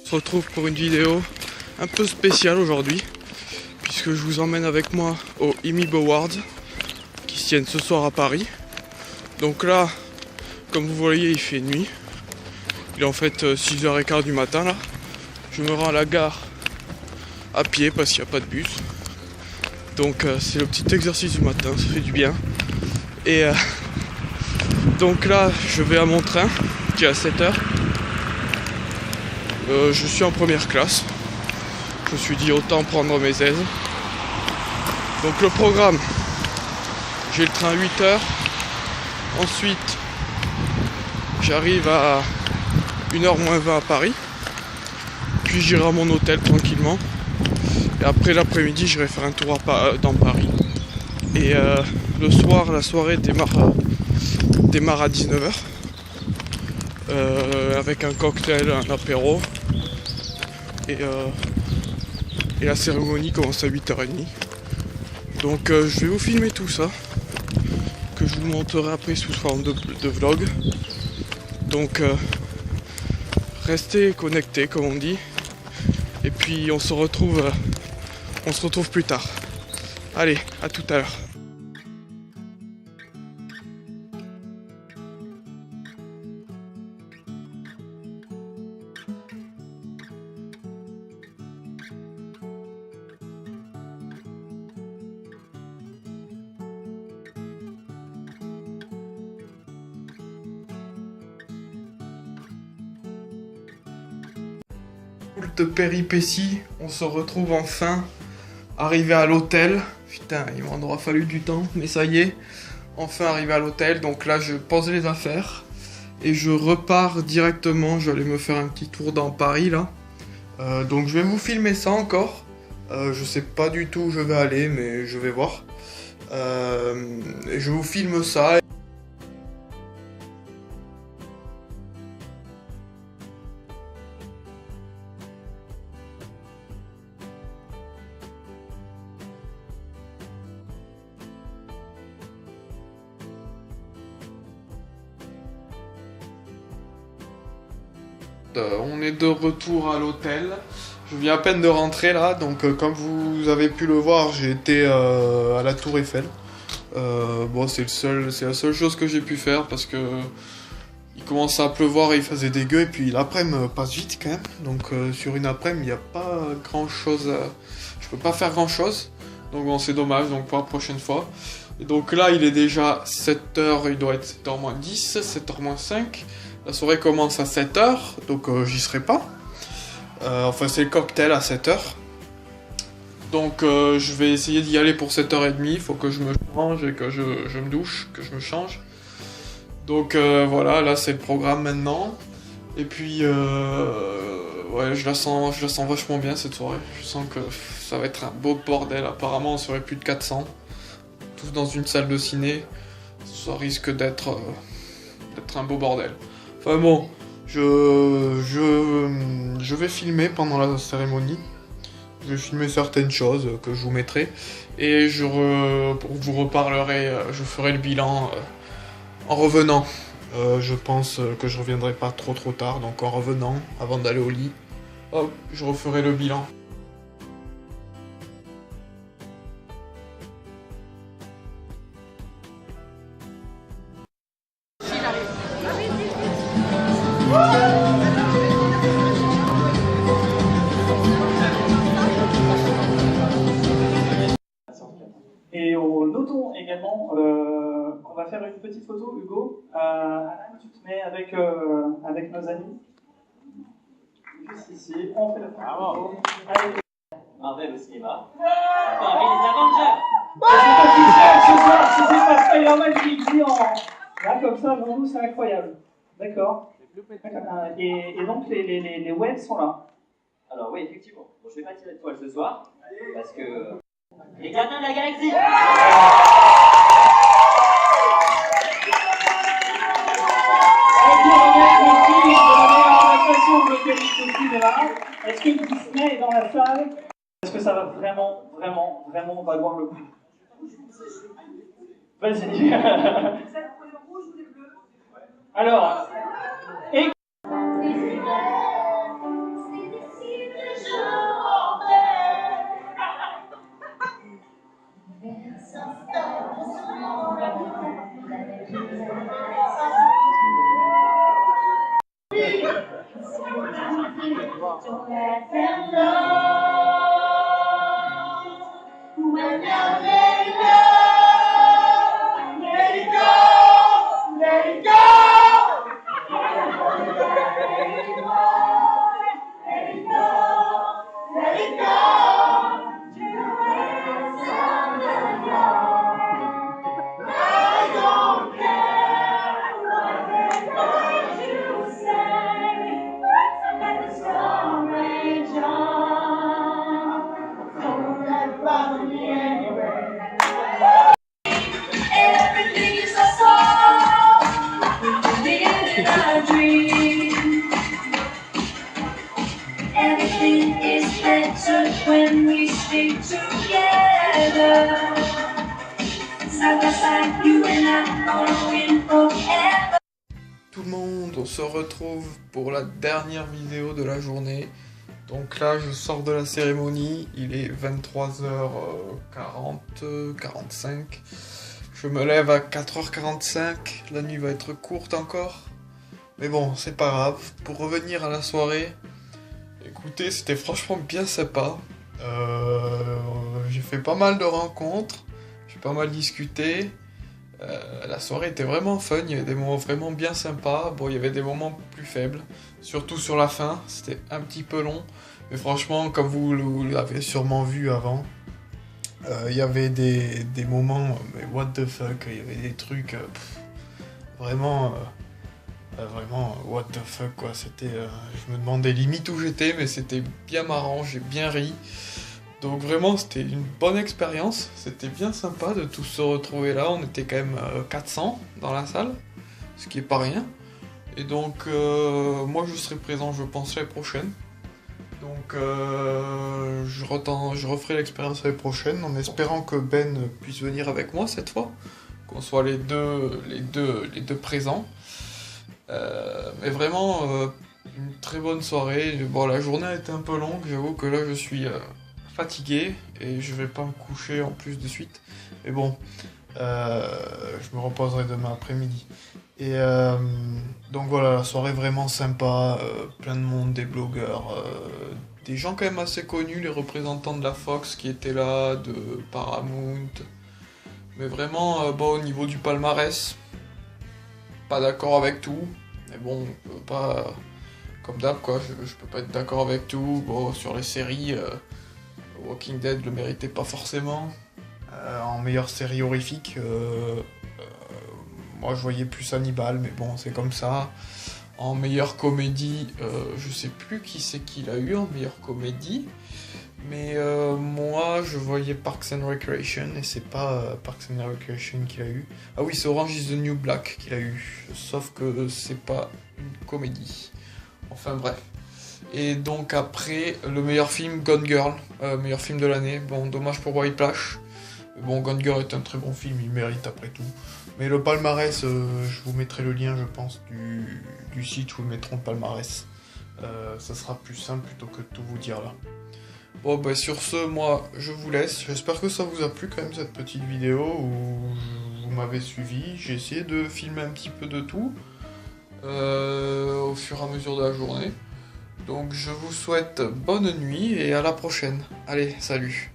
se retrouve pour une vidéo un peu spéciale aujourd'hui, puisque je vous emmène avec moi au IMIB Awards qui se tiennent ce soir à Paris. Donc là, comme vous voyez, il fait nuit. Il est en fait 6h15 du matin là. Je me rends à la gare à pied parce qu'il n'y a pas de bus. Donc c'est le petit exercice du matin, ça fait du bien. Et donc là, je vais à mon train qui est à 7h. Je suis en première classe. Je me suis dit autant prendre mes aises. Donc le programme, j'ai le train à 8h. Ensuite, j'arrive à 1h moins 20 à Paris. Puis j'irai à mon hôtel tranquillement. Et après l'après-midi, j'irai faire un tour dans Paris. Et le soir, la soirée démarre à 19h. Avec un cocktail, un apéro. Et la cérémonie commence à 8h30. Donc je vais vous filmer tout ça, que je vous montrerai après sous forme de vlog. Donc restez connectés comme on dit. Et puis on se retrouve plus tard. Allez, à tout à l'heure. De péripéties, on se retrouve enfin arrivé à l'hôtel. Putain, il m'en aura fallu du temps, mais ça y est, enfin arrivé à l'hôtel. Donc là, je pose les affaires et je repars directement. Je vais aller me faire un petit tour dans Paris là. Donc je vais vous filmer ça encore. Je sais pas du tout où je vais aller, mais je vais voir. Et je vous filme ça. On est de retour à l'hôtel. Je viens à peine de rentrer là, donc comme vous avez pu le voir, j'ai été à la Tour Eiffel. Bon, c'est la seule chose que j'ai pu faire parce que il commençait à pleuvoir et il faisait dégueu, et puis l'après-midi passe vite quand même. Donc sur une après-midi, il n'y a pas grand chose. Je peux pas faire grand chose. Donc bon, c'est dommage, donc pour la prochaine fois. Et donc là, il est déjà 7h, il doit être 7h-10, 7h-5. La soirée commence à 7h, donc j'y serai pas. Enfin, c'est le cocktail à 7h. Donc je vais essayer d'y aller pour 7h30. Il faut que je me change et que je me douche, que je me change. Donc voilà, là c'est le programme maintenant. Et puis ouais, je la sens vachement bien cette soirée. Je sens que ça va être un beau bordel. Apparemment, on serait plus de 400. Tous dans une salle de ciné. Ça risque d'être un beau bordel. Enfin bon, je vais filmer pendant la cérémonie. Je vais filmer certaines choses que je vous mettrai. Et pour vous reparlerai, je ferai le bilan en revenant. Je pense que je reviendrai pas trop tard. Donc en revenant, avant d'aller au lit, hop, je referai le bilan. Et notons également qu'on va faire une petite photo, Hugo. Alan, tu te mets avec nos amis. Juste ici, on fait la photo. Allez. Marvel au cinéma. Paris les Avengers. Ce soir, si c'est pas Spider-Man qui dit là, comme ça, devant nous, c'est incroyable. D'accord. Et donc, les webs sont là. Alors oui, effectivement. Bon, je vais pas tirer de toile ce soir, parce que... Les gardiens de la galaxie. Est-ce que Disney est dans la salle? Est-ce que ça va vraiment valoir le coup? Vas-y. Alors, et... Don't let them know. When now let it go. Let it go. Let it go. Let it go. Let it go. Let it go. To where it's all alone. I don't care what they're going to say. Let the storm rage on. Don't let bother me anyway. Everything is a song. Living a dream. Everything is better when we stick together. Side by side, you and I gonna win forever. Tout le monde, on se retrouve pour la dernière vidéo de la journée. Donc là, je sors de la cérémonie, il est 23h40, 45. Je me lève à 4h45, la nuit va être courte encore. Mais bon, c'est pas grave. Pour revenir à la soirée, écoutez, c'était franchement bien sympa. J'ai fait pas mal de rencontres, j'ai pas mal discuté. La soirée était vraiment fun, il y avait des moments vraiment bien sympas. Bon, il y avait des moments plus faibles, surtout sur la fin, c'était un petit peu long. Mais franchement, comme vous l'avez sûrement vu avant, il y avait des moments, mais what the fuck, il y avait des trucs vraiment what the fuck quoi. C'était, je me demandais limite où j'étais, mais c'était bien marrant, j'ai bien ri. Donc vraiment, c'était une bonne expérience, c'était bien sympa de tous se retrouver là, on était quand même 400 dans la salle, ce qui est pas rien. Et donc, moi je serai présent, je pense, l'année prochaine. Donc, je referai l'expérience l'année prochaine, en espérant que Ben puisse venir avec moi cette fois, qu'on soit les deux présents. Mais vraiment, une très bonne soirée. Bon, la journée a été un peu longue, j'avoue que là je suis fatigué et je vais pas me coucher en plus de suite. Mais bon, je me reposerai demain après-midi. Et donc voilà, la soirée vraiment sympa, plein de monde, des blogueurs, des gens quand même assez connus, les représentants de la Fox qui étaient là, de Paramount. Mais vraiment, bon, au niveau du palmarès, pas d'accord avec tout. Mais bon, on peut pas, comme d'hab quoi, je peux pas être d'accord avec tout. Bon, sur les séries, Walking Dead le méritait pas forcément. En meilleure série horrifique, moi je voyais plus Hannibal, mais bon, c'est comme ça. En meilleure comédie, je sais plus qui c'est qu'il a eu en meilleure comédie. Mais moi je voyais Parks and Recreation et c'est pas Parks and Recreation qu'il a eu. Ah oui, c'est Orange is the New Black qu'il a eu, sauf que c'est pas une comédie. Enfin bref. Et donc après, le meilleur film, Gone Girl, meilleur film de l'année. Bon, dommage pour White Plash. Bon, Gone Girl est un très bon film, il mérite après tout. Mais le palmarès, je vous mettrai le lien, je pense, du site où ils mettront le palmarès. Ça sera plus simple plutôt que de tout vous dire là. Bon, bah sur ce, moi, je vous laisse. J'espère que ça vous a plu quand même, cette petite vidéo où vous m'avez suivi. J'ai essayé de filmer un petit peu de tout au fur et à mesure de la journée. Donc je vous souhaite bonne nuit et à la prochaine. Allez, salut!